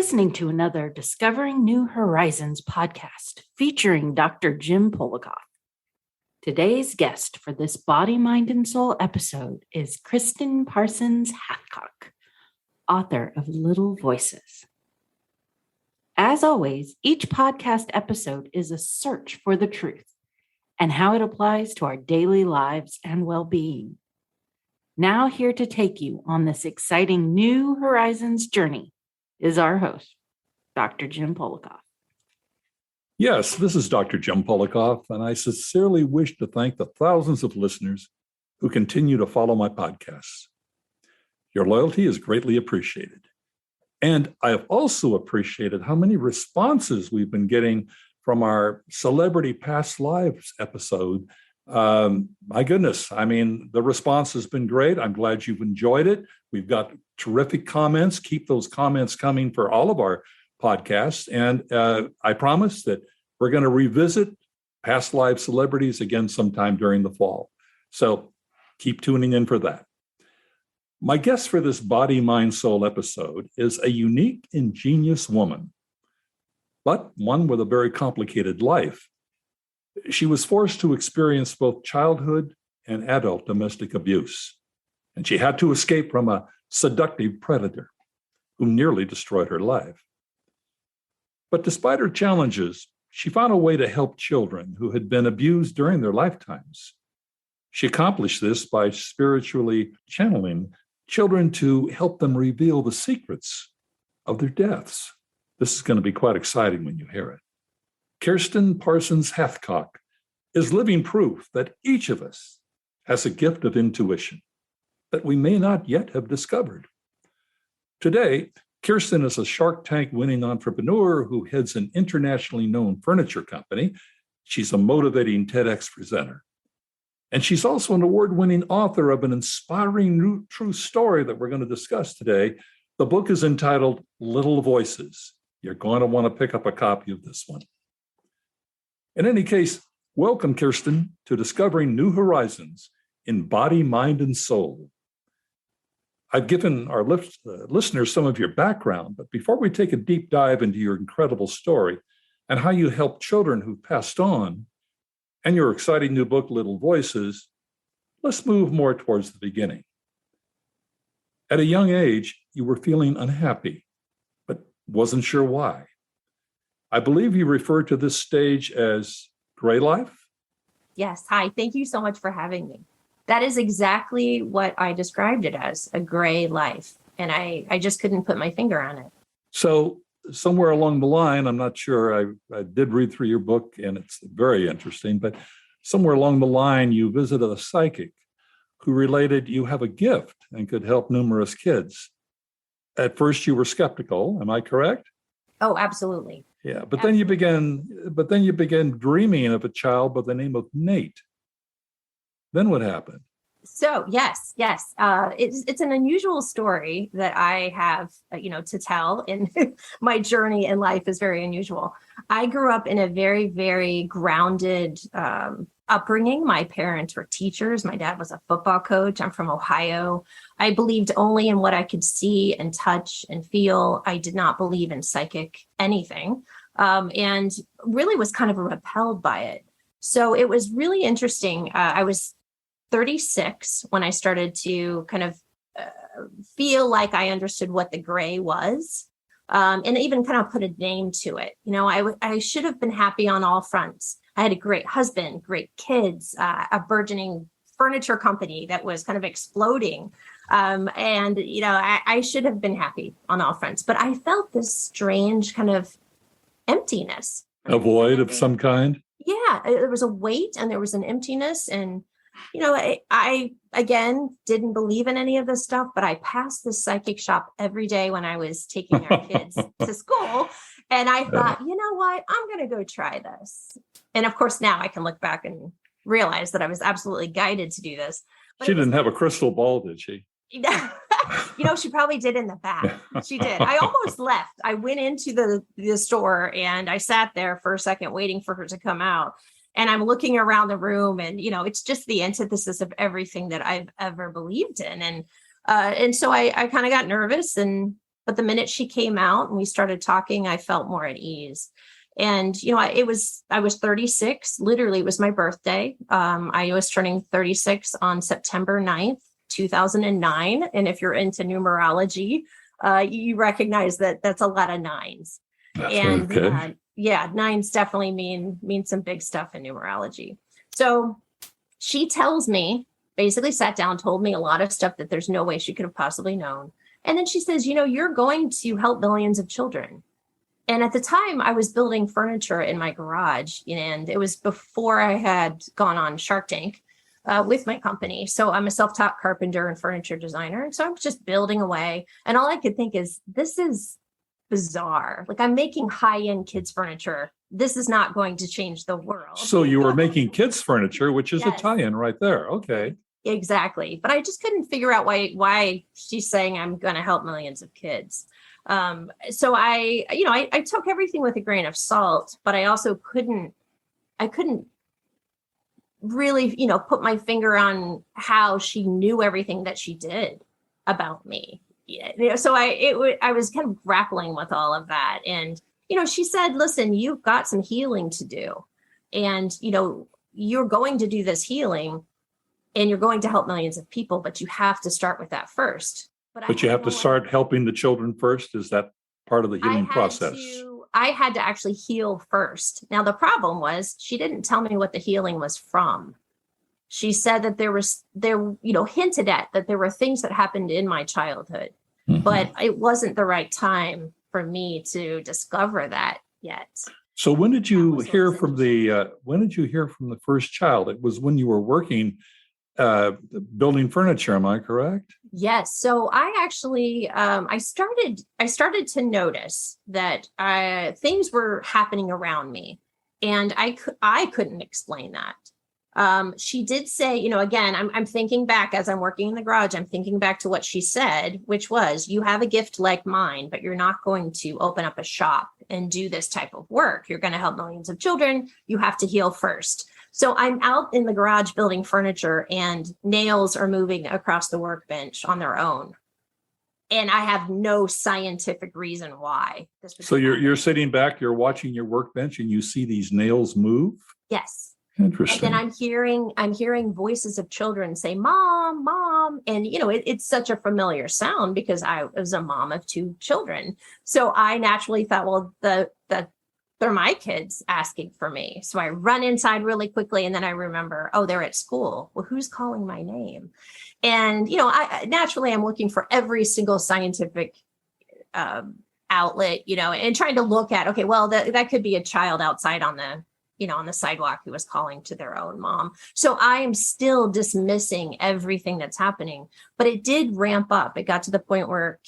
listening to another Discovering New Horizons podcast featuring Dr. Jim Polakof. Today's guest for this Body, Mind, and Soul episode is Kiersten Parsons Hathcock, author of Little Voices. As always, each podcast episode is a search for the truth and how it applies to our daily lives and well-being. Now here to take you on this exciting New Horizons journey is our host, Dr. Jim Polakof. Yes, this is Dr. Jim Polakof, and I sincerely wish to thank the thousands of listeners who continue to follow my podcasts. Your loyalty is greatly appreciated. And I have also appreciated how many responses we've been getting from our Celebrity Past Lives episode. My goodness, the response has been great. I'm glad you've enjoyed it. We've got terrific comments. Keep those comments coming for all of our podcasts. And I promise that we're going to revisit past live celebrities again sometime during the fall. So keep tuning in for that. My guest for this Body, Mind, Soul episode is a unique, ingenious woman, but one with a very complicated life. She was forced to experience both childhood and adult domestic abuse, and she had to escape from a seductive predator who nearly destroyed her life. But despite her challenges, she found a way to help children who had been abused during their lifetimes. She accomplished this by spiritually channeling children to help them reveal the secrets of their deaths. This is going to be quite exciting when you hear it. Kiersten Parsons Hathcock is living proof that each of us has a gift of intuition that we may not yet have discovered. Today, Kiersten is a Shark Tank winning entrepreneur who heads an internationally known furniture company. She's a motivating TEDx presenter. And she's also an award-winning author of an inspiring new true story that we're going to discuss today. The book is entitled Little Voices. You're going to want to pick up a copy of this one. In any case, welcome, Kiersten, to Discovering New Horizons in Body, Mind, and Soul. I've given our listeners some of your background, but before we take a deep dive into your incredible story and how you help children who've passed on, and your exciting new book, Little Voices, let's move more towards the beginning. At a young age, you were feeling unhappy, but wasn't sure why. I believe you refer to this stage as gray life? Yes. Hi. Thank you so much for having me. That is exactly what I described it as, a gray life. And I just couldn't put my finger on it. So somewhere along the line, I'm not sure, I did read through your book and it's very interesting, but somewhere along the line, you visited a psychic who related you have a gift and could help numerous kids. At first you were skeptical, am I correct? Oh, absolutely. Yeah, but then you began dreaming of a child by the name of Nate. Then what happened? So yes. It's an unusual story that I have, to tell, and my journey in life is very unusual. I grew up in a very, very grounded upbringing. My parents were teachers. My dad was a football coach. I'm from Ohio. I believed only in what I could see and touch and feel. I did not believe in psychic anything, and really was kind of repelled by it. So it was really interesting. I was 36 when I started to kind of feel like I understood what the gray was, and even kind of put a name to it. I should have been happy on all fronts. I had a great husband, great kids, a burgeoning furniture company that was kind of exploding. I should have been happy on all fronts, but I felt this strange kind of emptiness. A void of some kind? Yeah, there was a weight and there was an emptiness. And I again, didn't believe in any of this stuff, but I passed the psychic shop every day when I was taking our kids to school. And I thought, you know what, I'm going to go try this. And of course, now I can look back and realize that I was absolutely guided to do this. But she didn't have a crystal ball, did she? She probably did in the back. She did. I almost left. I went into the store and I sat there for a second waiting for her to come out. And I'm looking around the room and, it's just the antithesis of everything that I've ever believed in. And so I kind of got nervous and But the minute she came out and we started talking, I felt more at ease. And, I was 36, literally it was my birthday. I was turning 36 on September 9th, 2009. And if you're into numerology, you recognize that that's a lot of nines. And okay. Nines definitely mean some big stuff in numerology. So she tells me, basically sat down, told me a lot of stuff that there's no way she could have possibly known. And then she says, you're going to help millions of children. And at the time I was building furniture in my garage, and it was before I had gone on Shark Tank with my company. So I'm a self-taught carpenter and furniture designer. And so I was just building away. And all I could think is, this is bizarre. Like, I'm making high-end kids furniture. This is not going to change the world. So you were making kids furniture, which is Yes. a tie-in right there. Okay. Exactly. But I just couldn't figure out why she's saying I'm going to help millions of kids. So I took everything with a grain of salt, but I also couldn't really, put my finger on how she knew everything that she did about me. So I was kind of grappling with all of that. And, she said, listen, you've got some healing to do, and, you're going to do this healing and you're going to help millions of people, but you have to start with that first. But you have to start helping the children first. Is that part of the healing process? I had to actually heal first. Now, the problem was she didn't tell me what the healing was from. She said that there hinted at that there were things that happened in my childhood, but it wasn't the right time for me to discover that yet. So when did you hear from the first child? It was when you were working building furniture, am I correct? Yes. So I actually I started to notice that things were happening around me, and I couldn't explain that. She did say, again, I'm thinking back as I'm working in the garage, I'm thinking back to what she said, which was, you have a gift like mine, but you're not going to open up a shop and do this type of work. You're going to help millions of children. You have to heal first. So I'm out in the garage building furniture, and nails are moving across the workbench on their own. And I have no scientific reason why. So you're sitting back, you're watching your workbench, and you see these nails move? Yes. Interesting. And then I'm hearing voices of children say, "Mom, Mom." And, it's such a familiar sound because I was a mom of 2 children. So I naturally thought, well, they're my kids asking for me. So I run inside really quickly. And then I remember, oh, they're at school. Well, who's calling my name? And, I'm looking for every single scientific outlet, and trying to look at, okay, well, that could be a child outside on the sidewalk who was calling to their own mom. So I am still dismissing everything that's happening, but it did ramp up. It got to the point where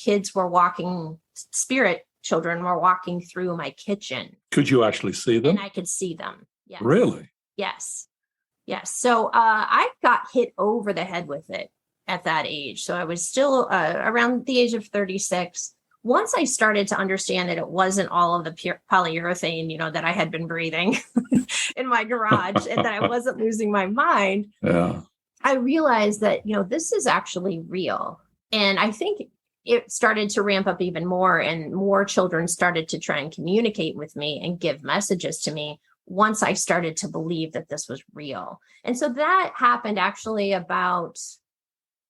spirit children were walking through my kitchen. Could you actually see them? And I could see them. Yes. Really? Yes. So I got hit over the head with it at that age. So I was still around the age of 36. Once I started to understand that it wasn't all of the polyurethane, that I had been breathing in my garage and that I wasn't losing my mind, I realized that, this is actually real. And I think it started to ramp up even more, and more children started to try and communicate with me and give messages to me once I started to believe that this was real. And so that happened actually about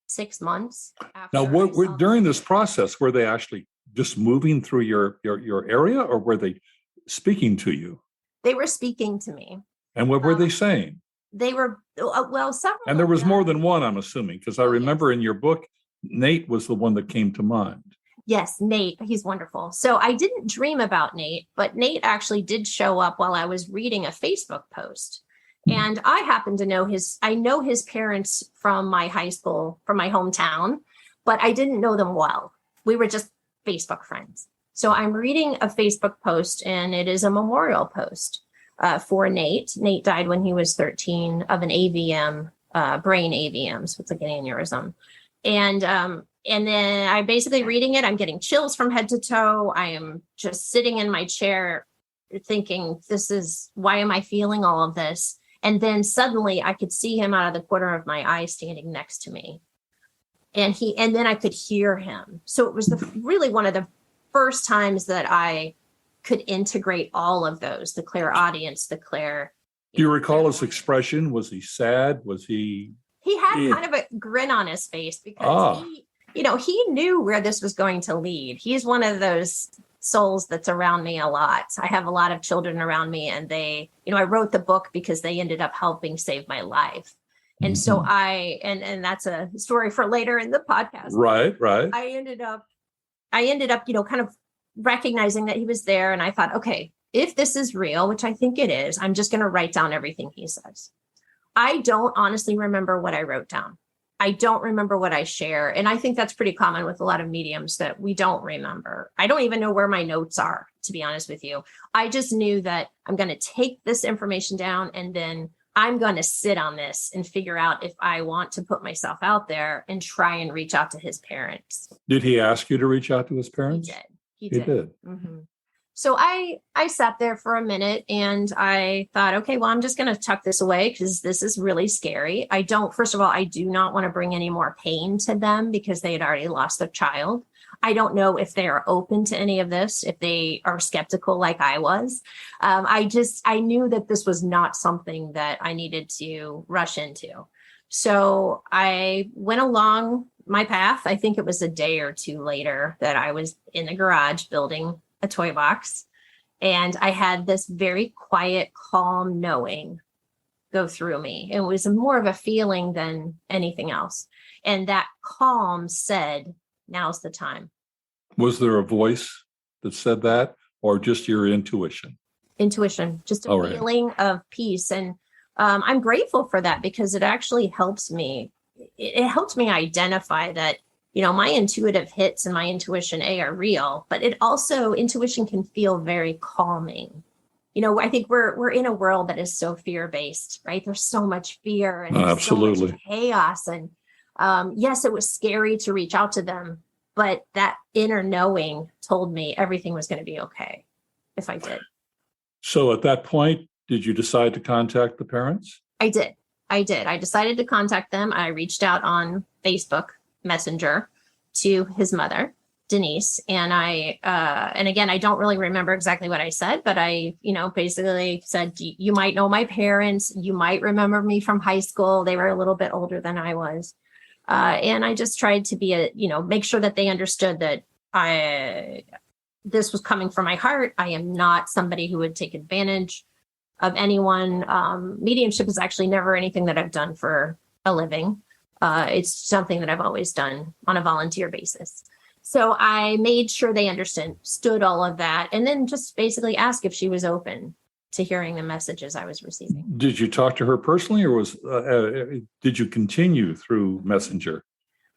6 months after. Now, during this process, were they actually just moving through your area, or were they speaking to you? They were speaking to me. And what were they saying? They were, several. And there was more than one, I'm assuming, because I remember in your book, Nate was the one that came to mind. Yes, Nate. He's wonderful. So I didn't dream about Nate, but Nate actually did show up while I was reading a Facebook post. And I happen to know I know his parents from my high school, from my hometown, but I didn't know them well. We were just Facebook friends. So I'm reading a Facebook post, and it is a memorial post for Nate. Nate died when he was 13 of an AVM, brain AVM, so it's like an aneurysm. And then I'm basically reading it. I'm getting chills from head to toe. I am just sitting in my chair thinking, why am I feeling all of this? And then suddenly I could see him out of the corner of my eye standing next to me. And then I could hear him. So it was really one of the first times that I could integrate all of those, the clairaudience, the clair. Do you recall his expression? Was he sad? Was he? He had kind of a grin on his face because he knew where this was going to lead. He's one of those souls that's around me a lot. I have a lot of children around me, and they, I wrote the book because they ended up helping save my life. And so and that's a story for later in the podcast. Right. I ended up, kind of recognizing that he was there. And I thought, okay, if this is real, which I think it is, I'm just going to write down everything he says. I don't honestly remember what I wrote down. I don't remember what I share. And I think that's pretty common with a lot of mediums, that we don't remember. I don't even know where my notes are, to be honest with you. I just knew that I'm going to take this information down, and then I'm going to sit on this and figure out if I want to put myself out there and try and reach out to his parents. Did he ask you to reach out to his parents? He did. Mm-hmm. So I sat there for a minute, and I thought, okay, well, I'm just going to tuck this away because this is really scary. First of all, I do not want to bring any more pain to them because they had already lost their child. I don't know if they are open to any of this, if they are skeptical like I was. I knew that this was not something that I needed to rush into. So I went along my path. I think it was a day or two later that I was in the garage building a toy box, and I had this very quiet, calm knowing go through me. It was more of a feeling than anything else. And that calm said, now's the time. Was there a voice that said that, or just your intuition? Intuition, just a feeling of peace. And I'm grateful for that because it actually helps me. It helps me identify that, my intuitive hits and my intuition are real, but intuition can feel very calming. I think we're in a world that is so fear-based, right? There's so much fear and absolutely so much chaos. And yes, it was scary to reach out to them, but that inner knowing told me everything was going to be okay if I did. So at that point, did you decide to contact the parents? I did. I decided to contact them. I reached out on Facebook Messenger to his mother, Denise. And and again, I don't really remember exactly what I said, but I, basically said, you might know my parents. You might remember me from high school. They were a little bit older than I was. And I just tried to be make sure that they understood that this was coming from my heart. I am not somebody who would take advantage of anyone. Mediumship is actually never anything that I've done for a living. It's something that I've always done on a volunteer basis. So I made sure they understood all of that, and then just basically asked if she was open to hearing the messages I was receiving. Did you talk to her personally, or did you continue through Messenger?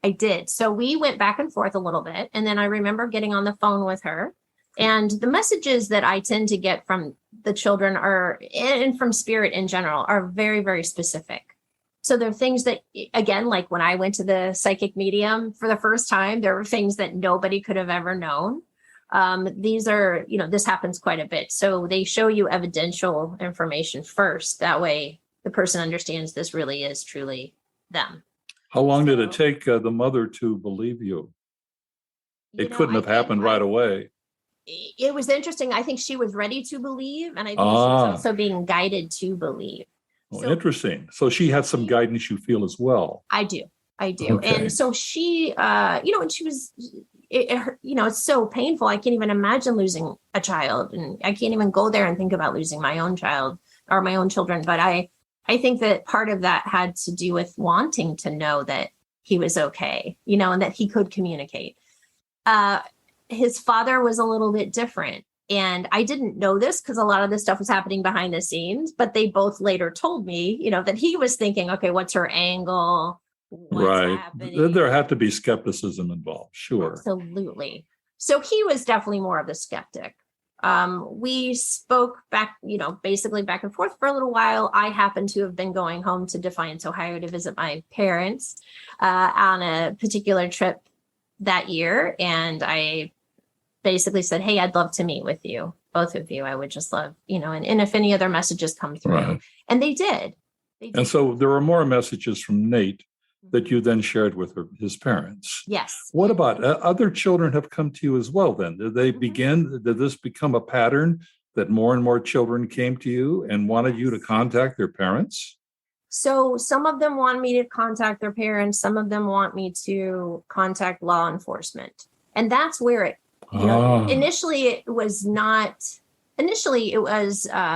I did. So we went back and forth a little bit, and then I remember getting on the phone with her. And the messages that I tend to get from the children and from spirit in general are very, very specific. So there are things that, again, like when I went to the psychic medium for the first time, there were things that nobody could have ever known. These are, this happens quite a bit. So they show you evidential information first. That way the person understands this really is truly them. How long did it take the mother to believe you? It couldn't have happened right away. It was interesting. I think she was ready to believe, and I think she was also being guided to believe. Well, interesting. So she had some guidance, you feel, as well. I do. Okay. And so she, and she was, it's so painful. I can't even imagine losing a child, and I can't even go there and think about losing my own child or my own children. But I think that part of that had to do with wanting to know that he was okay, and that he could communicate. His father was a little bit different. And I didn't know this because a lot of this stuff was happening behind the scenes, but they both later told me, that he was thinking, okay, what's her angle? What's happening? There had to be skepticism involved. Sure. Absolutely. So he was definitely more of the skeptic. We spoke back, basically back and forth for a little while. I happened to have been going home to Defiance, Ohio to visit my parents on a particular trip that year. And I basically said, hey, I'd love to meet with you, both of you. I would just love, and if any other messages come through. Right. And they did. And so there were more messages from Nate. that you then shared with his parents. Yes. What about other children have come to you as well then? Did this become a pattern that more and more children came to you and wanted you to contact their parents? So some of them want me to contact their parents. Some of them want me to contact law enforcement. And that's where it, initially it was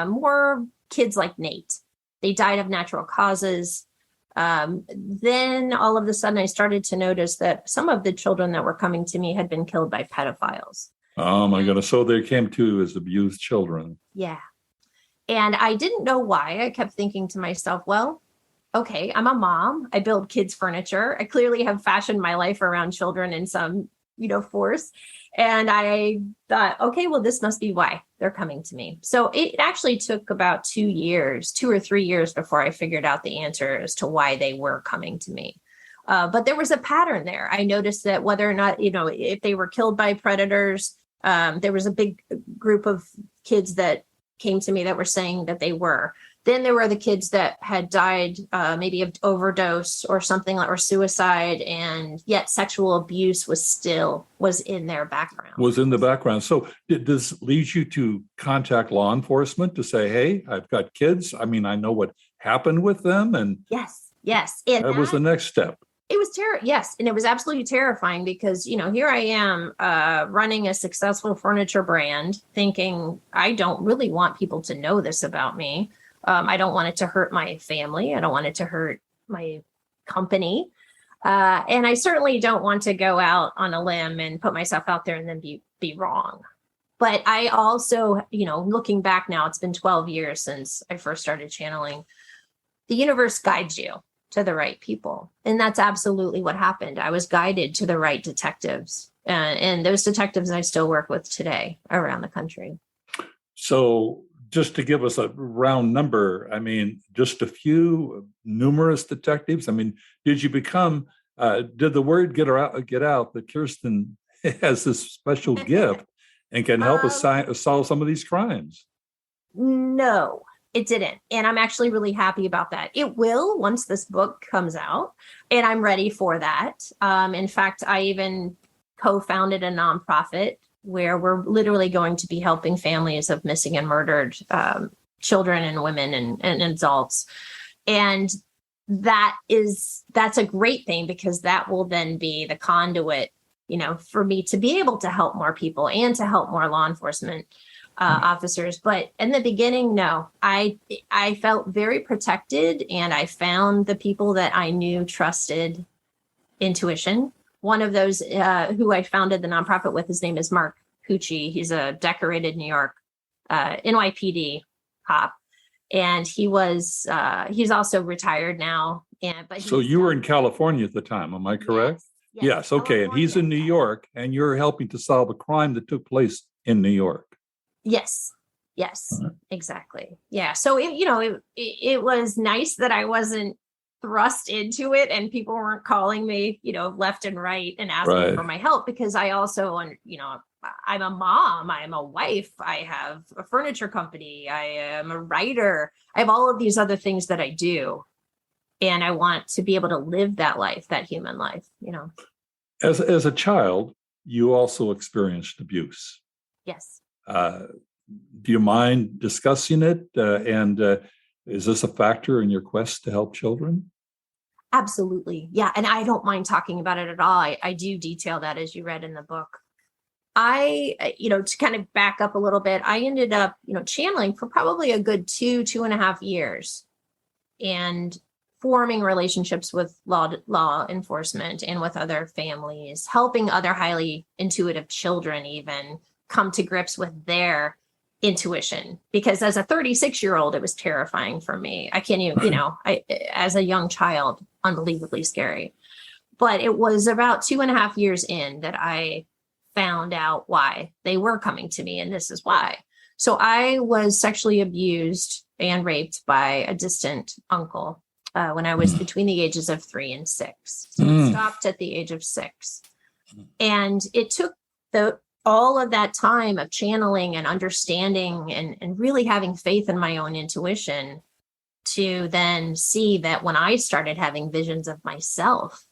more kids like Nate. They died of natural causes. Then all of a sudden I started to notice that some of the children that were coming to me had been killed by pedophiles. Oh my goodness. So they came to you as abused children. Yeah. And I didn't know why. I kept thinking to myself, well, okay, I'm a mom. I build kids' furniture. I clearly have fashioned my life around children in some, force. And I thought, okay, well, this must be why they're coming to me. So it actually took about 2 or 3 years before I figured out the answer as to why they were coming to me. But there was a pattern there. I noticed that whether or not, if they were killed by predators, there was a big group of kids that came to me that were saying that they were. Then there were the kids that had died maybe of overdose or something, or suicide, and yet sexual abuse was in their background. Was in the background. So did this lead you to contact law enforcement to say, hey, I've got kids. I mean, I know what happened with them. And yes. And that was the next step. It was yes. And it was absolutely terrifying because, here I am running a successful furniture brand thinking I don't really want people to know this about me. I don't want it to hurt my family. I don't want it to hurt my company. And I certainly don't want to go out on a limb and put myself out there and then be wrong. But I also, looking back now, it's been 12 years since I first started channeling. The universe guides you to the right people. And that's absolutely what happened. I was guided to the right detectives. And those detectives I still work with today around the country. So just to give us a round number, I mean, just a few numerous detectives. I mean, did you become, did the word get out that Kiersten has this special gift and can help us solve some of these crimes? No, it didn't. And I'm actually really happy about that. It will once this book comes out, and I'm ready for that. In fact, I even co-founded a nonprofit where we're literally going to be helping families of missing and murdered children and women and adults. And that's a great thing because that will then be the conduit, for me to be able to help more people and to help more law enforcement officers. But in the beginning, no, I felt very protected, and I found the people that I knew trusted intuition. One of those who I founded the nonprofit with, his name is Mark Cucci. He's a decorated New York NYPD cop. And he's also retired now. So you were in California at the time, am I correct? Yes. Okay. California. And he's in New York, and you're helping to solve a crime that took place in New York. Yes, exactly. Yeah. So, it was nice that I wasn't thrust into it and people weren't calling me, left and right and asking for my help, because I also, I'm a mom, I'm a wife, I have a furniture company, I am a writer, I have all of these other things that I do. And I want to be able to live that life, that human life, As a child, you also experienced abuse. Yes. Do you mind discussing it? And is this a factor in your quest to help children? Absolutely. Yeah. And I don't mind talking about it at all. I do detail that, as you read in the book. To kind of back up a little bit, I ended up, channeling for probably a good 2.5 years and forming relationships with law enforcement and with other families, helping other highly intuitive children even come to grips with their intuition. Because as a 36-year-old, it was terrifying for me. I can't even, as a young child, unbelievably scary. But it was about 2.5 years in that I found out why they were coming to me, and this is why. So I was sexually abused and raped by a distant uncle when I was between the ages of 3 and 6. So it stopped at the age of 6. And it took all of that time of channeling and understanding and really having faith in my own intuition to then see that when I started having visions of myself,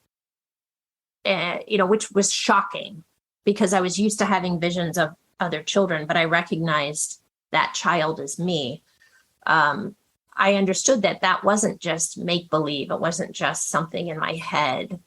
which was shocking because I was used to having visions of other children, but I recognized that child as me. I understood that wasn't just make believe. It wasn't just something in my head.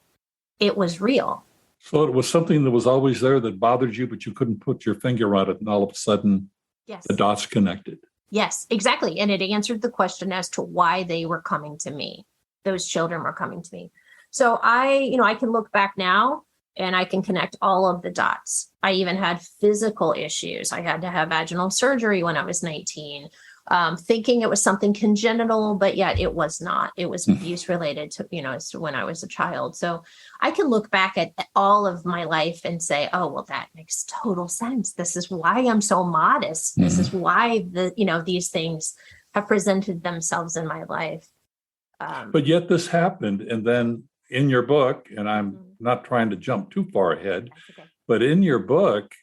It was real. So it was something that was always there that bothered you, but you couldn't put your finger on it. And all of a sudden, yes, the dots connected. Yes, exactly. And it answered the question as to why they were coming to me. Those children were coming to me. So I can look back now and I can connect all of the dots. I even had physical issues. I had to have vaginal surgery when I was 19, thinking it was something congenital, but yet it was not. It was abuse related to, when I was a child. So I can look back at all of my life and say, oh, well, that makes total sense. This is why I'm so modest. This is why these things have presented themselves in my life. But yet this happened. And then in your book, and I'm not trying to jump too far ahead, okay. but in your book,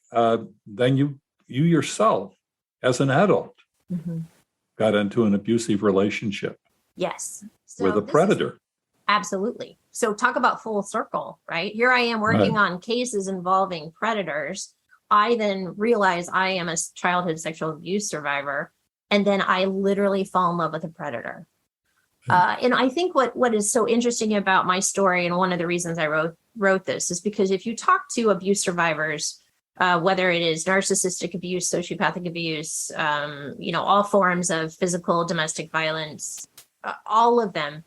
then you yourself as an adult got into an abusive relationship. Yes. With a predator. Absolutely. So talk about full circle, right? Here I am working on cases involving predators. I then realize I am a childhood sexual abuse survivor. And then I literally fall in love with a predator. And I think what is so interesting about my story, and one of the reasons I wrote this, is because if you talk to abuse survivors, whether it is narcissistic abuse, sociopathic abuse, all forms of physical, domestic violence, all of them,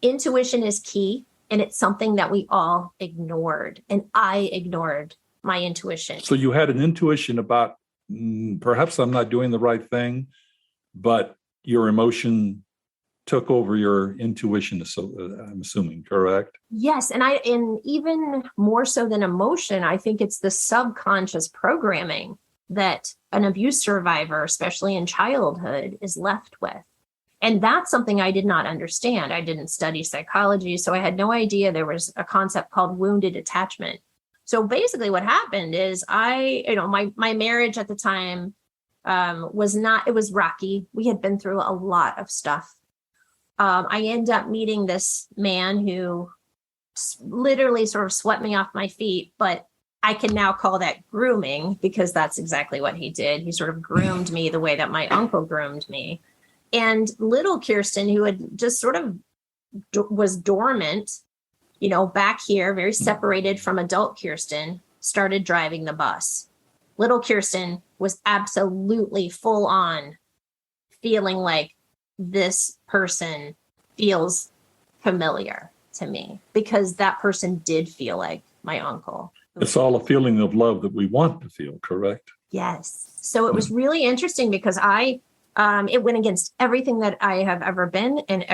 intuition is key. And it's something that we all ignored. And I ignored my intuition. So you had an intuition about perhaps I'm not doing the right thing, but your emotion took over your intuition, so I'm assuming, correct? Yes. And even more so than emotion, I think it's the subconscious programming that an abuse survivor, especially in childhood, is left with. And that's something I did not understand. I didn't study psychology, so I had no idea there was a concept called wounded attachment. So basically what happened is my marriage at the time it was rocky. We had been through a lot of stuff. I end up meeting this man who literally sort of swept me off my feet, but I can now call that grooming because that's exactly what he did. He sort of groomed me the way that my uncle groomed me. And little Kiersten, who had just sort of was dormant, back here, very separated from adult Kiersten, started driving the bus. Little Kiersten was absolutely full on feeling like this person feels familiar to me because that person did feel like my uncle. It's all a feeling of love that we want to feel, correct? Yes. So it was really interesting because it went against everything that I have ever been, and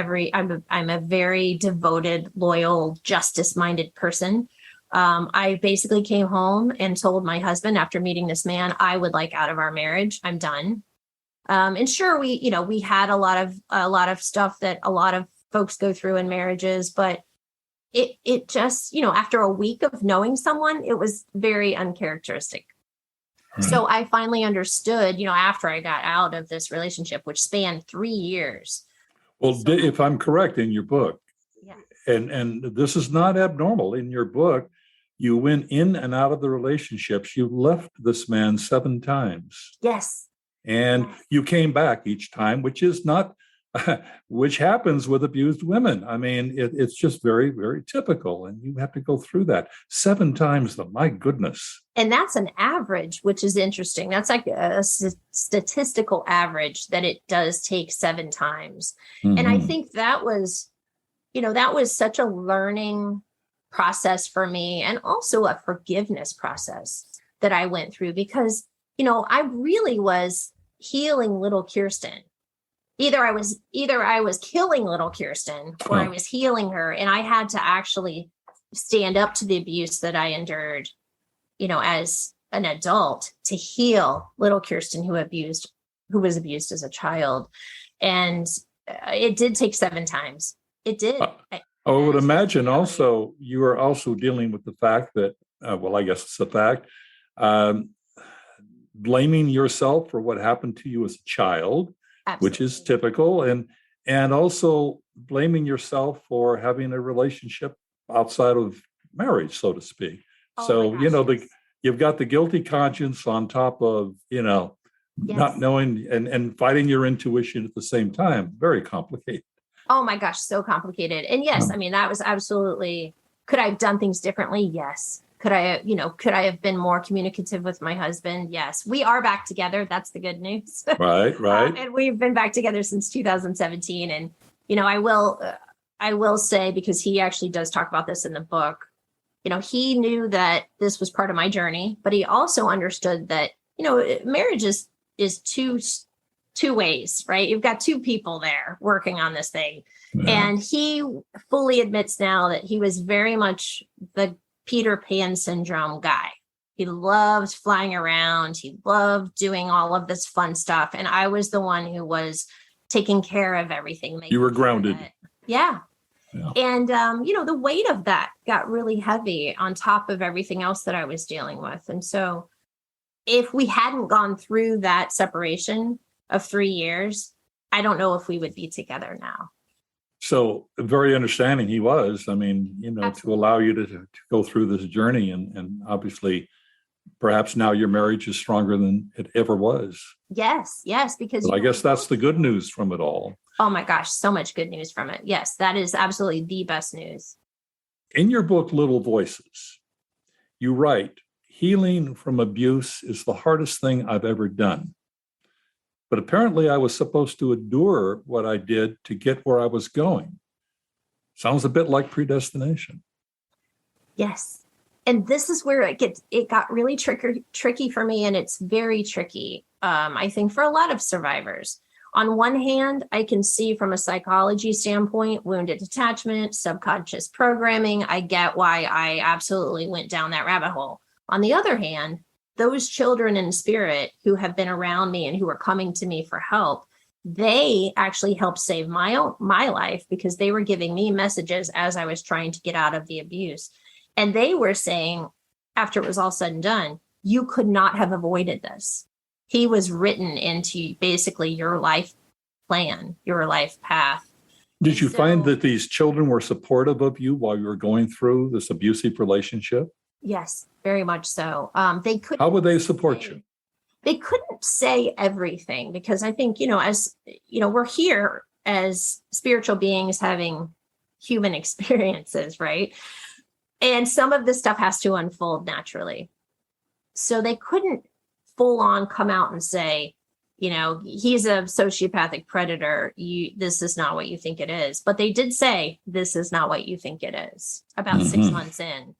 I'm a very devoted, loyal, justice-minded person. I basically came home and told my husband after meeting this man, I would like out of our marriage. I'm done. And sure, we had a lot of stuff that a lot of folks go through in marriages, but it just, after a week of knowing someone, it was very uncharacteristic. So I finally understood, after I got out of this relationship, which spanned 3 years. Well, if I'm correct in your book, yeah. and this is not abnormal in your book, you went in and out of the relationships. You left this man 7 times. Yes. And you came back each time, which is not, which happens with abused women. I mean, it's just very, very typical. And you have to go through that 7 times, though. My goodness. And that's an average, which is interesting. That's like a statistical average that it does take 7 times. And I think that was such a learning process for me, and also a forgiveness process that I went through because, I really was healing little Kiersten. Either I was killing little Kiersten or I was healing her. And I had to actually stand up to the abuse that I endured, as an adult, to heal little Kiersten who was abused as a child. And it did take 7 times. It did. I would imagine also you are also dealing with the fact that, I guess it's a fact, blaming yourself for what happened to you as a child, Absolutely. Which is typical. And and also blaming yourself for having a relationship outside of marriage, so to speak. Oh So, my gosh, yes. you've got the guilty conscience on top of, Yes. not knowing and fighting your intuition at the same time. Very complicated. Oh my gosh, so complicated. And yes, I mean, that was absolutely, could I have done things differently? Yes. Could I have been more communicative with my husband? Yes. We are back together. That's the good news. Right. And we've been back together since 2017. And, I will say, because he actually does talk about this in the book, he knew that this was part of my journey, but he also understood that, marriage is two ways, right? You've got two people there working on this thing. Yeah. And he fully admits now that he was very much the Peter Pan syndrome guy. He loved flying around. He loved doing all of this fun stuff. And I was the one who was taking care of everything. You were grounded. Yeah. And, the weight of that got really heavy on top of everything else that I was dealing with. And so if we hadn't gone through that separation of 3 years, I don't know if we would be together now. So very understanding he was. I mean, Absolutely. to allow you to go through this journey, and obviously, perhaps now your marriage is stronger than it ever was. Yes, because But I guess that's the good news from it all. Oh my gosh, so much good news from it. Yes, that is absolutely the best news. In your book, Little Voices, you write, healing from abuse is the hardest thing I've ever done. But apparently I was supposed to endure what I did to get where I was going. Sounds a bit like predestination. Yes. And this is where it got really tricky for me. And it's very tricky, I think, for a lot of survivors. On one hand, I can see from a psychology standpoint, wounded attachment, subconscious programming. I get why I absolutely went down that rabbit hole. On the other hand, those children in spirit who have been around me and who are coming to me for help, they actually helped save my life, because they were giving me messages as I was trying to get out of the abuse. And they were saying, after it was all said and done, you could not have avoided this. He was written into basically your life plan, your life path. Did you find that these children were supportive of you while you were going through this abusive relationship? Yes, very much so. They could. How would they support you? They couldn't say everything, because I think, as we're here as spiritual beings having human experiences, right? And some of this stuff has to unfold naturally. So they couldn't full on come out and say, he's a sociopathic predator. This is not what you think it is. But they did say, this is not what you think it is, about 6 months in.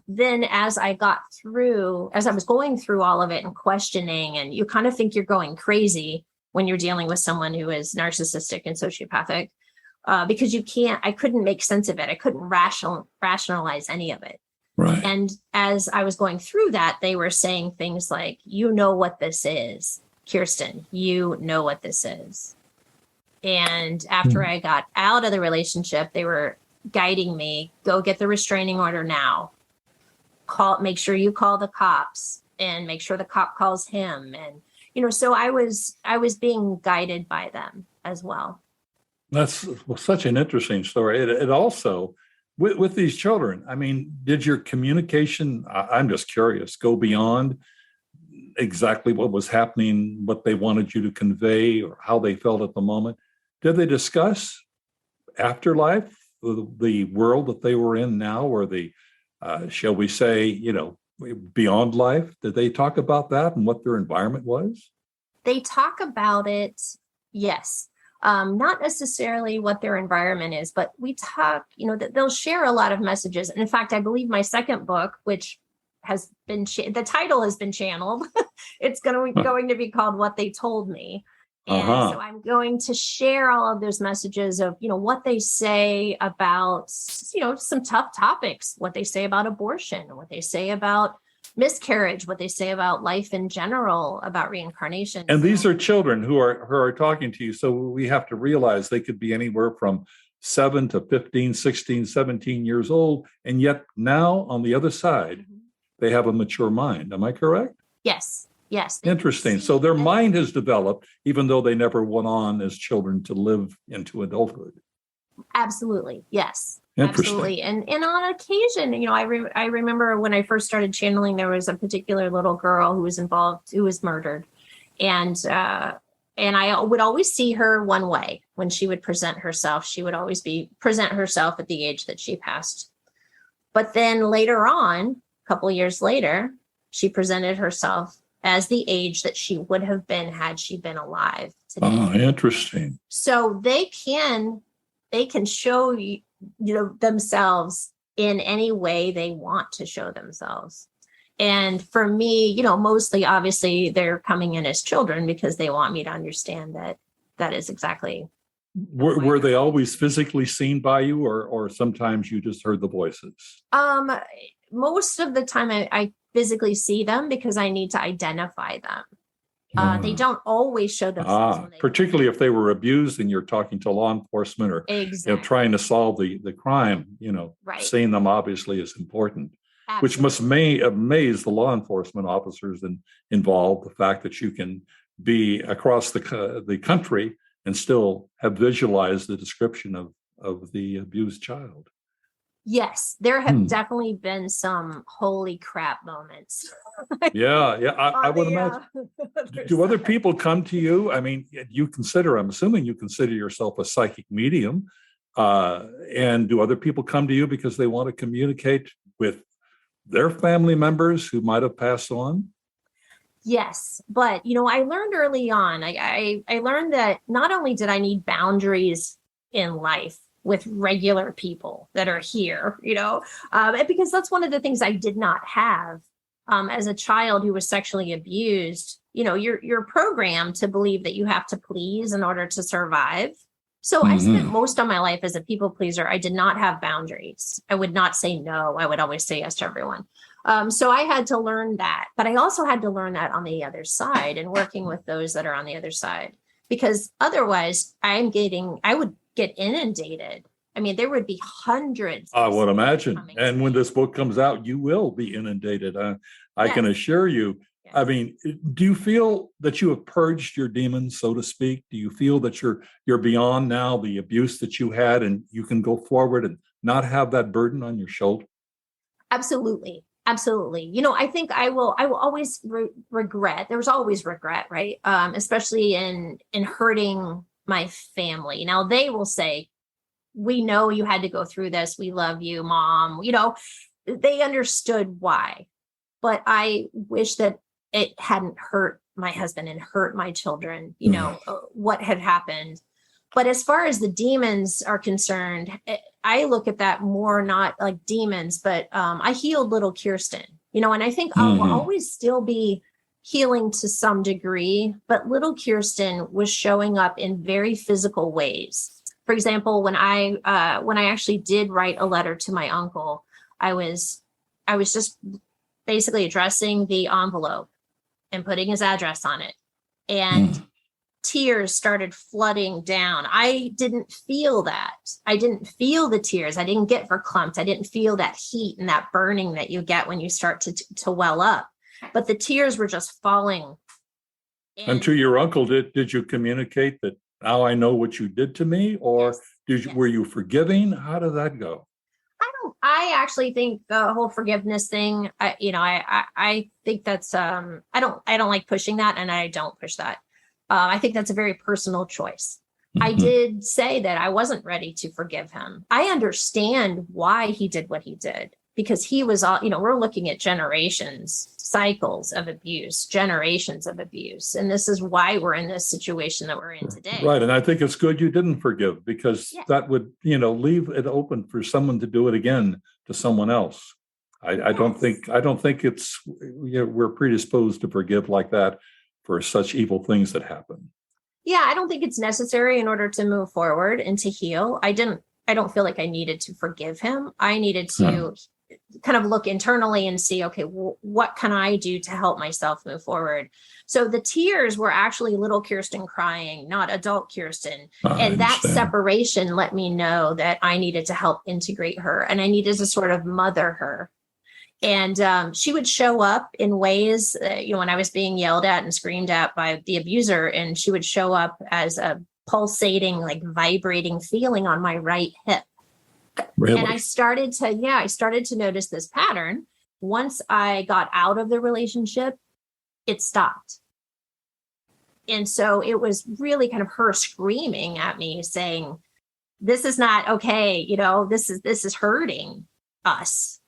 Then as I was going through all of it and questioning, and you kind of think you're going crazy when you're dealing with someone who is narcissistic and sociopathic, because I couldn't make sense of it. I couldn't rationalize any of it. Right. And as I was going through that, they were saying things like, you know what this is, Kiersten, you know what this is. And after I got out of the relationship, they were guiding me, go get the restraining order now. Make sure you call the cops, and make sure the cop calls him. And, so I was being guided by them as well. That's such an interesting story. It also, with these children, I mean, did your communication, I'm just curious, go beyond exactly what was happening, what they wanted you to convey, or how they felt at the moment? Did they discuss afterlife, the world that they were in now, or the, shall we say, beyond life? Did they talk about that and what their environment was? They talk about it, yes. Not necessarily what their environment is, but we talk, that they'll share a lot of messages. And in fact, I believe my second book, which has been, the title has been channeled. It's going to be called What They Told Me. And so I'm going to share all of those messages of, what they say about, some tough topics, what they say about abortion, what they say about miscarriage, what they say about life in general, about reincarnation. And these are children who are talking to you. So we have to realize they could be anywhere from 7 to 15, 16, 17 years old. And yet now on the other side, they have a mature mind. Am I correct? Yes. Yes. Interesting. So their mind has developed, even though they never went on as children to live into adulthood. Absolutely. Yes. Interesting. Absolutely. And on occasion, I remember when I first started channeling, there was a particular little girl who was involved, who was murdered. And I would always see her one way when she would present herself. She would always present herself at the age that she passed. But then later on, a couple of years later, she presented herself as the age that she would have been had she been alive today. Oh, interesting. So they can show themselves in any way they want to show themselves. And for me, mostly obviously they're coming in as children because they want me to understand that is exactly. Were they always physically seen by you, or sometimes you just heard the voices? Most of the time I physically see them because I need to identify them. They don't always show themselves. Particularly if they were abused and you're talking to law enforcement or trying to solve the crime, right. Seeing them obviously is important. Absolutely. Which must amaze the law enforcement officers involved, the fact that you can be across the country and still have visualized the description of the abused child. Yes, there have definitely been some holy crap moments. Yeah, I would imagine. Do other people come to you? I mean, I'm assuming you consider yourself a psychic medium. And do other people come to you because they want to communicate with their family members who might have passed on? Yes, but I learned early on. I learned that not only did I need boundaries in life with regular people that are here, because that's one of the things I did not have as a child who was sexually abused. You're programmed to believe that you have to please in order to survive. So I spent most of my life as a people pleaser. I did not have boundaries. I would not say no. I would always say yes to everyone. So I had to learn that, but I also had to learn that on the other side and working with those that are on the other side, because otherwise I would get inundated. I mean, there would be hundreds. I would imagine. And when this book comes out, you will be inundated. I can assure you. Yes. I mean, do you feel that you have purged your demons, so to speak? Do you feel that you're beyond now the abuse that you had, and you can go forward and not have that burden on your shoulder? Absolutely. Absolutely. I think I will always regret. There was always regret, right? Especially in hurting my family. Now they will say, we know you had to go through this. We love you, Mom. They understood why, but I wish that it hadn't hurt my husband and hurt my children, what had happened. But as far as the demons are concerned, I look at that more not like demons, but I healed little Kiersten, and I think I will always still be healing to some degree, but little Kiersten was showing up in very physical ways. For example, when I actually did write a letter to my uncle, I was just basically addressing the envelope and putting his address on it. And tears started flooding down. I didn't feel that. I didn't feel the tears. I didn't get verklempt. I didn't feel that heat and that burning that you get when you start to well up. But the tears were just falling. And to your uncle, did you communicate that now I know what you did to me? Or were you forgiving? How did that go? I actually think the whole forgiveness thing, I think that's, I don't like pushing that, and I don't push that. I think that's a very personal choice. I did say that I wasn't ready to forgive him. I understand why he did what he did, because he was all, we're looking at cycles of abuse, generations of abuse. And this is why we're in this situation that we're in today. Right. And I think it's good you didn't forgive, because that would, leave it open for someone to do it again to someone else. I don't think it's, we're predisposed to forgive like that for such evil things that happen. Yeah. I don't think it's necessary in order to move forward and to heal. I don't feel like I needed to forgive him. I needed to kind of look internally and see, okay, what can I do to help myself move forward? So the tears were actually little Kiersten crying, not adult Kiersten. And that separation let me know that I needed to help integrate her, and I needed to sort of mother her. And she would show up in ways, when I was being yelled at and screamed at by the abuser, and she would show up as a pulsating, like vibrating feeling on my right hip. Really? And I started to notice this pattern. Once I got out of the relationship, it stopped. And so it was really kind of her screaming at me saying, this is not okay. This is hurting us.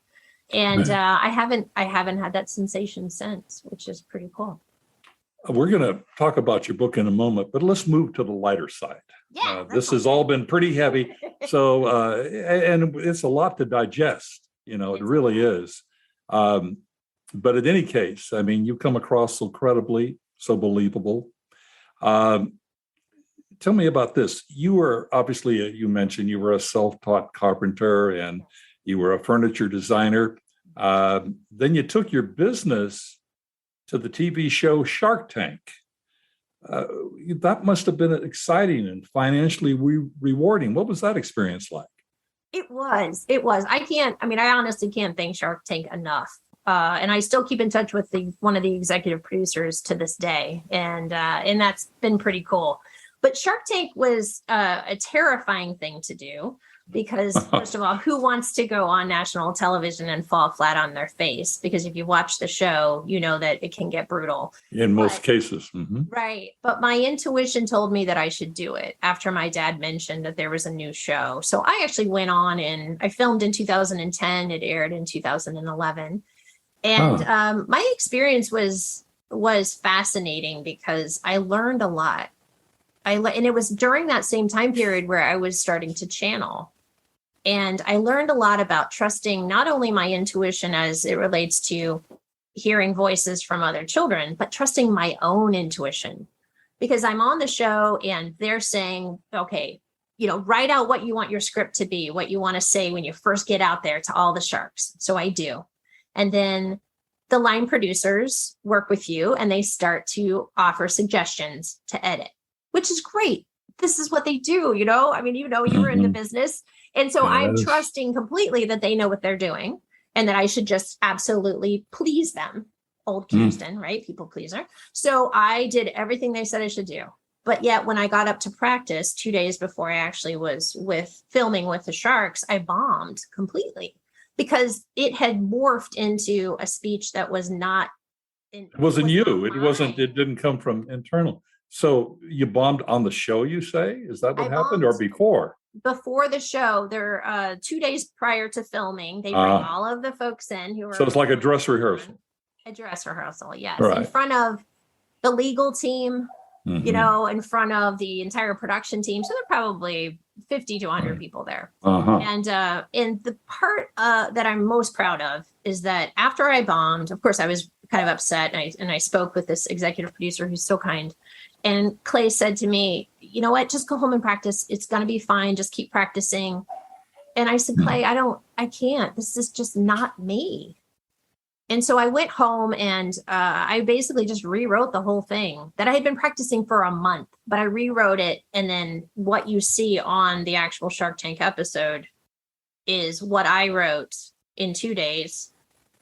And I haven't had that sensation since, which is pretty cool. We're going to talk about your book in a moment, but let's move to the lighter side. Yeah, this has all been pretty heavy. So, and it's a lot to digest, it really is. But in any case, I mean, you come across so credibly, so believable. Tell me about this. You were obviously, you mentioned you were a self-taught carpenter and you were a furniture designer. Then you took your business to the TV show Shark Tank. That must have been exciting and financially rewarding. What was that experience like? It was. I honestly can't thank Shark Tank enough. And I still keep in touch with one of the executive producers to this day. And that's been pretty cool. But Shark Tank was a terrifying thing to do because, first of all, who wants to go on national television and fall flat on their face? Because if you watch the show, you know that it can get brutal. In most cases. Mm-hmm. Right. But my intuition told me that I should do it after my dad mentioned that there was a new show. So I actually went on and I filmed in 2010. It aired in 2011. And my experience was fascinating because I learned a lot. And it was during that same time period where I was starting to channel. And I learned a lot about trusting not only my intuition as it relates to hearing voices from other children, but trusting my own intuition. Because I'm on the show and they're saying, okay, write out what you want your script to be, what you want to say when you first get out there to all the sharks. So I do. And then the line producers work with you and they start to offer suggestions to edit, which is great. This is what they do, you were in the business. And so I'm trusting completely that they know what they're doing and that I should just absolutely please them. Old Kiersten, right? People pleaser. So I did everything they said I should do. But yet when I got up to practice 2 days before I actually was filming with the sharks, I bombed completely because it had morphed into a speech that was not. It wasn't you. It didn't come from internal. So you bombed on the show, you say? Is that what happened or before? Before the show, 2 days prior to filming, they bring all of the folks in who are. So it's like a dress rehearsal. A dress rehearsal, yes. Right. In front of the legal team, in front of the entire production team. So there are probably 50 to 100 people there. And the part that I'm most proud of is that after I bombed, of course, I was kind of upset. And I spoke with this executive producer who's so kind. And Clay said to me, you know what, just go home and practice. It's going to be fine. Just keep practicing. And I said, Clay, I can't. This is just not me. And so I went home and I basically just rewrote the whole thing that I had been practicing for a month, but I rewrote it. And then what you see on the actual Shark Tank episode is what I wrote in 2 days.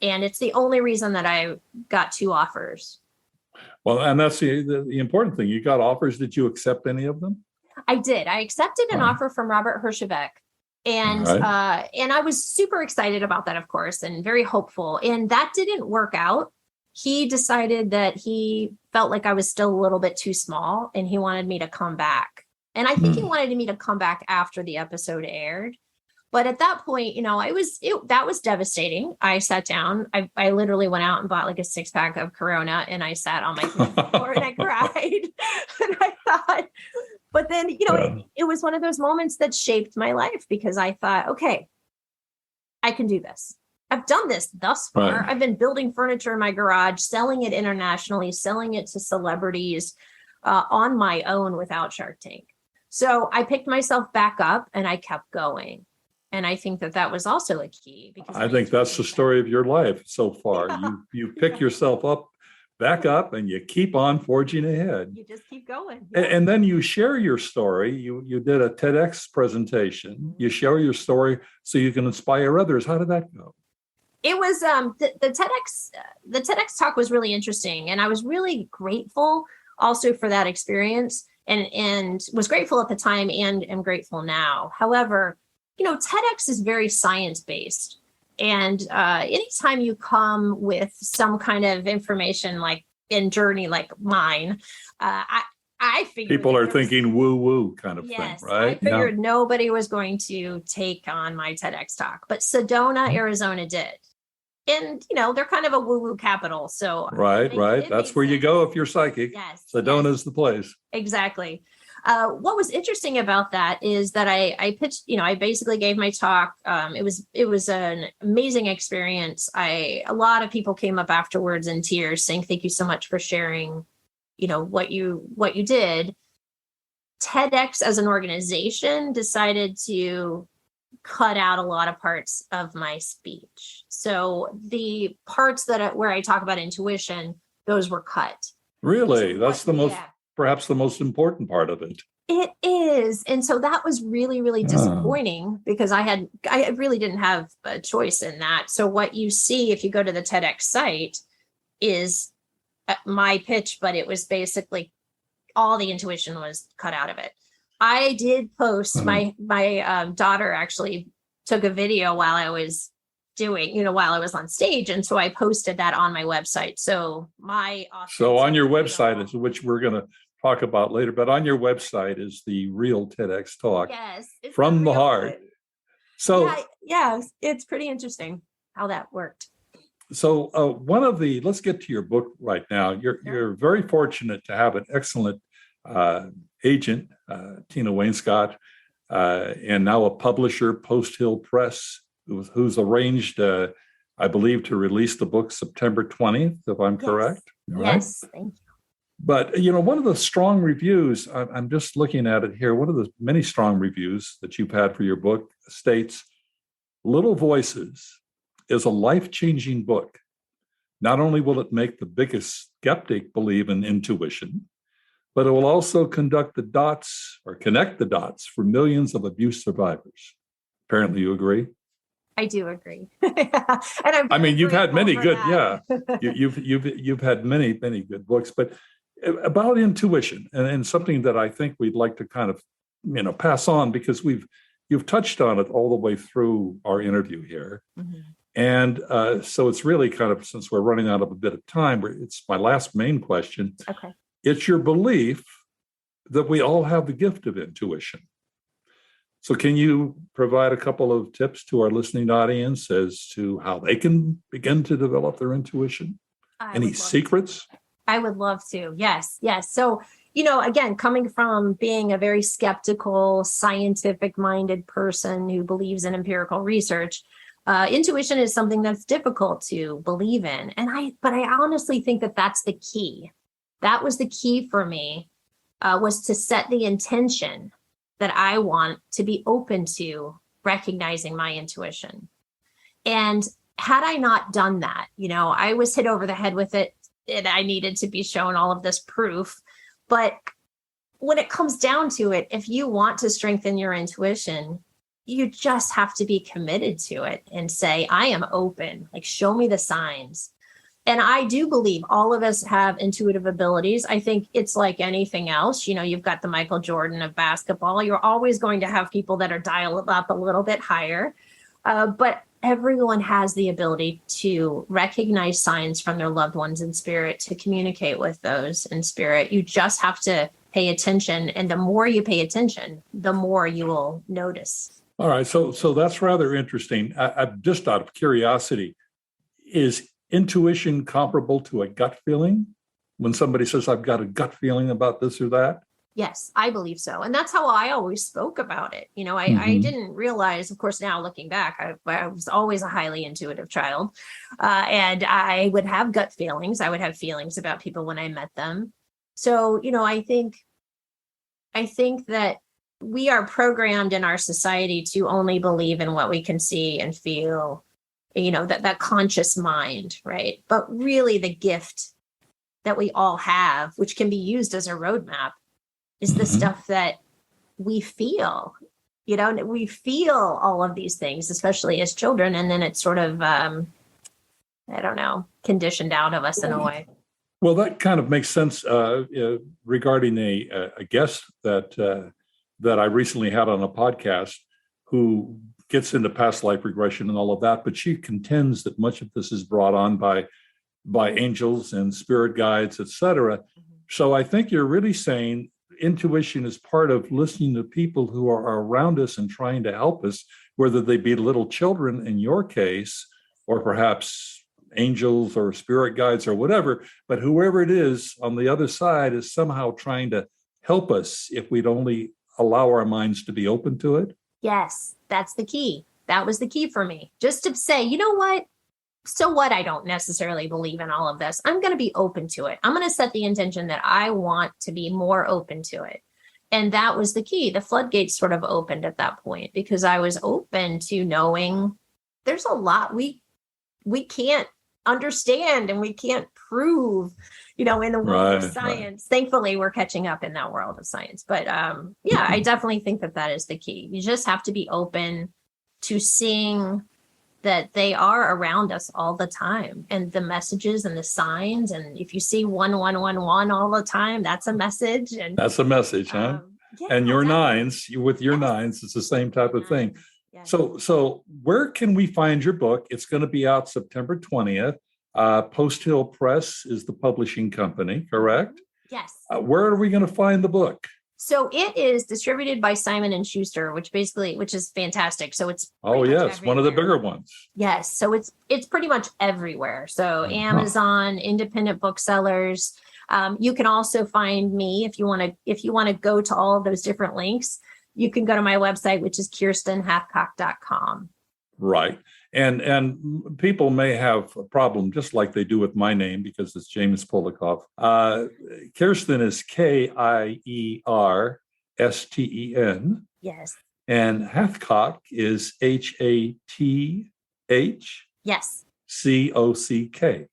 And it's the only reason that I got 2 offers. Well, and that's the important thing. You got offers. Did you accept any of them? I did. I accepted an offer from Robert Herjavec. And I was super excited about that, of course, and very hopeful. And that didn't work out. He decided that he felt like I was still a little bit too small and he wanted me to come back. And I think he wanted me to come back after the episode aired. But at that point, that was devastating. I sat down. I literally went out and bought like a 6-pack of Corona and I sat on my floor and I cried. And I thought, but then, it was one of those moments that shaped my life because I thought, okay, I can do this. I've done this thus far. Right. I've been building furniture in my garage, selling it internationally, selling it to celebrities on my own without Shark Tank. So I picked myself back up and I kept going. And I think that was also a key. Because I think that's the story of your life so far. Yeah. You pick yourself up, back up, and you keep on forging ahead. You just keep going. Yeah. And then you share your story. You did a TEDx presentation. You share your story so you can inspire others. How did that go? It was the TEDx talk was really interesting, and I was really grateful also for that experience, and was grateful at the time and am grateful now. However, TEDx is very science based, and anytime you come with some kind of information like in journey like mine, I figured people are thinking woo woo kind of thing, right? I figured nobody was going to take on my TEDx talk, but Sedona, Arizona did. And, they're kind of a woo-woo capital. So right. That's where you go if you're psychic. Yes. Sedona's the place. Exactly. What was interesting about that is that I pitched, I basically gave my talk. It was an amazing experience. A lot of people came up afterwards in tears saying, thank you so much for sharing, what you did. TEDx as an organization decided to cut out a lot of parts of my speech. So the parts where I talk about intuition, those were cut. Really? That's perhaps the most important part of it. It is. And so that was really, really disappointing because I really didn't have a choice in that. So what you see if you go to the TEDx site is my pitch, but it was basically all the intuition was cut out of it. I did post my daughter actually took a video while I was while I was on stage. And so I posted that on my website. So on your website, which we're going to talk about later, but on your website is the real TEDx talk from the heart. One. So it's pretty interesting how that worked. So let's get to your book right now. You're very fortunate to have an excellent agent, Tina Wainscott, and now a publisher, Post Hill Press, who's arranged, I believe, to release the book September 20th, if I'm correct. Yes, thank you. But, one of the strong reviews, I'm just looking at it here, one of the many strong reviews that you've had for your book states, Little Voices is a life-changing book. Not only will it make the biggest skeptic believe in intuition, but it will also connect the dots for millions of abuse survivors. Apparently you agree? I do agree. And you've had many good, you've had many, many good books, but about intuition and something that I think we'd like to kind of, pass on because you've touched on it all the way through our interview here. Mm-hmm. And so it's really kind of, since we're running out of a bit of time, it's my last main question. Okay. It's your belief that we all have the gift of intuition. So can you provide a couple of tips to our listening audience as to how they can begin to develop their intuition? Any secrets? I would love to. Yes. So, again, coming from being a very skeptical, scientific-minded person who believes in empirical research, intuition is something that's difficult to believe in. But I honestly think that that's the key. That was the key for me, was to set the intention that I want to be open to recognizing my intuition. And had I not done that, I was hit over the head with it and I needed to be shown all of this proof. But when it comes down to it, if you want to strengthen your intuition, you just have to be committed to it and say, I am open, like show me the signs. And I do believe all of us have intuitive abilities. I think it's like anything else. You've got the Michael Jordan of basketball. You're always going to have people that are dialed up a little bit higher. But everyone has the ability to recognize signs from their loved ones in spirit, to communicate with those in spirit. You just have to pay attention. And the more you pay attention, the more you will notice. All right. So that's rather interesting. I'm just out of curiosity, is intuition comparable to a gut feeling? When somebody says, I've got a gut feeling about this or that? Yes, I believe so. And that's how I always spoke about it. I didn't realize, of course, now looking back, I was always a highly intuitive child. And I would have gut feelings. I would have feelings about people when I met them. So, I think that we are programmed in our society to only believe in what we can see and feel, that conscious mind, right? But really the gift that we all have, which can be used as a roadmap, is the stuff that we feel. We feel all of these things, especially as children. And then it sort of I don't know, conditioned out of us in a way. Well, that kind of makes sense regarding a guest that I recently had on a podcast who gets into past life regression and all of that, but she contends that much of this is brought on by angels and spirit guides, et cetera. Mm-hmm. So I think you're really saying intuition is part of listening to people who are around us and trying to help us, whether they be little children in your case, or perhaps angels or spirit guides or whatever, but whoever it is on the other side is somehow trying to help us if we'd only allow our minds to be open to it. Yes, that's the key. That was the key for me. Just to say, you know what? So what? I don't necessarily believe in all of this. I'm going to be open to it. I'm going to set the intention that I want to be more open to it. And that was the key. The floodgates sort of opened at that point because I was open to knowing there's a lot we can't understand and we can't prove, in the world of science. Right. Thankfully, we're catching up in that world of science. But I definitely think that is the key. You just have to be open to seeing that they are around us all the time, and the messages and the signs. And if you see 1111 all the time, that's a message. And that's a message, huh? And your nines, with your nines, it's the same type of thing. Yes. So where can we find your book? It's going to be out September 20th. Post Hill Press is the publishing company, correct? Yes. Where are we going to find the book? So it is distributed by Simon & Schuster, which is fantastic. So it's one of the bigger ones. Yes. So it's pretty much everywhere. So Amazon, independent booksellers. You can also find me if you want to go to all of those different links. You can go to my website, which is KierstenHathcock.com. Right. And people may have a problem, just like they do with my name, because it's James Polakof. Kiersten is Kiersten. Yes. And Hathcock is Hath. Yes. COCK.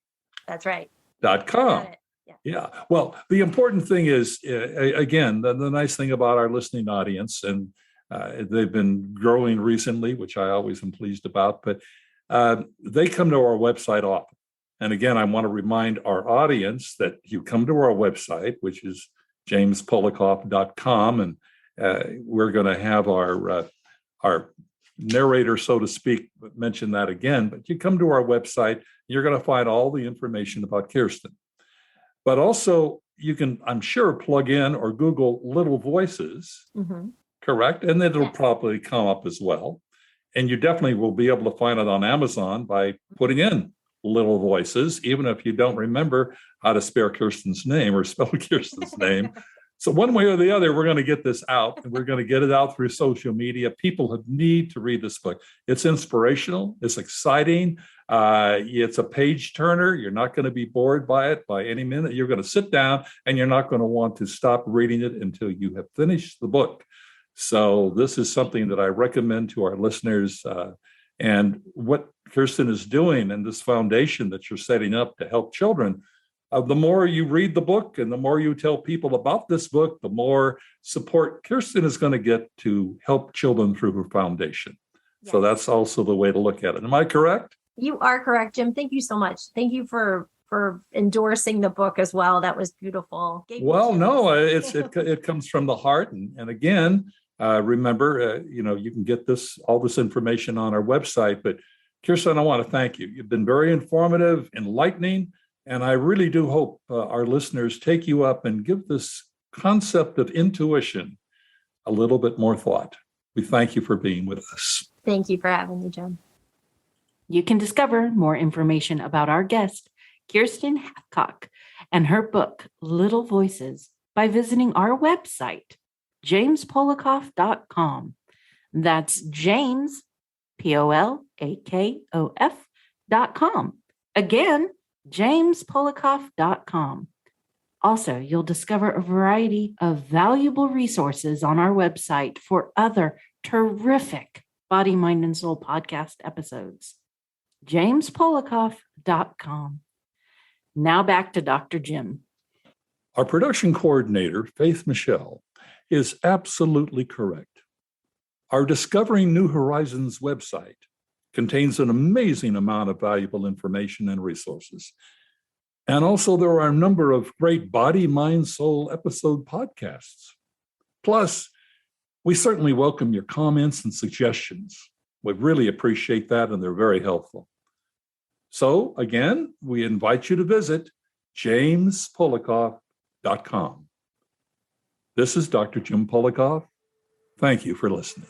That's right. .com. Yeah. Well, the important thing is, again, the nice thing about our listening audience, and they've been growing recently, which I always am pleased about, but they come to our website often. And again, I want to remind our audience that you come to our website, which is jamespolakof.com, and we're going to have our narrator, so to speak, mention that again. But you come to our website, you're going to find all the information about Kiersten. But also, you can, I'm sure, plug in or Google Little Voices, correct? And then it'll probably come up as well. And you definitely will be able to find it on Amazon by putting in Little Voices, even if you don't remember how to spell Kiersten's name or spell Kiersten's name. So one way or the other, we're going to get this out, and we're going to get it out through social media. People need to read this book. It's inspirational. It's exciting. It's a page turner. You're not going to be bored by it by any minute. You're going to sit down, and you're not going to want to stop reading it until you have finished the book. So this is something that I recommend to our listeners. And what Kiersten is doing and this foundation that you're setting up to help children, the more you read the book and the more you tell people about this book, the more support Kiersten is going to get to help children through her foundation. Yes. So that's also the way to look at it. Am I correct? You are correct, Jim. Thank you so much. Thank you for endorsing the book as well. That was beautiful. Well, no, it comes from the heart. And again, remember, you can get all this information on our website. But Kiersten, I want to thank you. You've been very informative, enlightening. And I really do hope our listeners take you up and give this concept of intuition a little bit more thought. We thank you for being with us. Thank you for having me, Jim. You can discover more information about our guest, Kiersten Hathcock, and her book, Little Voices, by visiting our website, jamespolakof.com. That's James, Polakof.com. Again, jamespolakof.com. Also, you'll discover a variety of valuable resources on our website for other terrific Body, Mind, and Soul podcast episodes. jamespolakof.com. Now back to Dr. Jim. Our production coordinator, Faith Michelle, is absolutely correct. Our Discovering New Horizons website contains an amazing amount of valuable information and resources. And also, there are a number of great Body, Mind, Soul episode podcasts. Plus, we certainly welcome your comments and suggestions. We really appreciate that, and they're very helpful. So, again, we invite you to visit jamespolakof.com. This is Dr. Jim Polakof. Thank you for listening.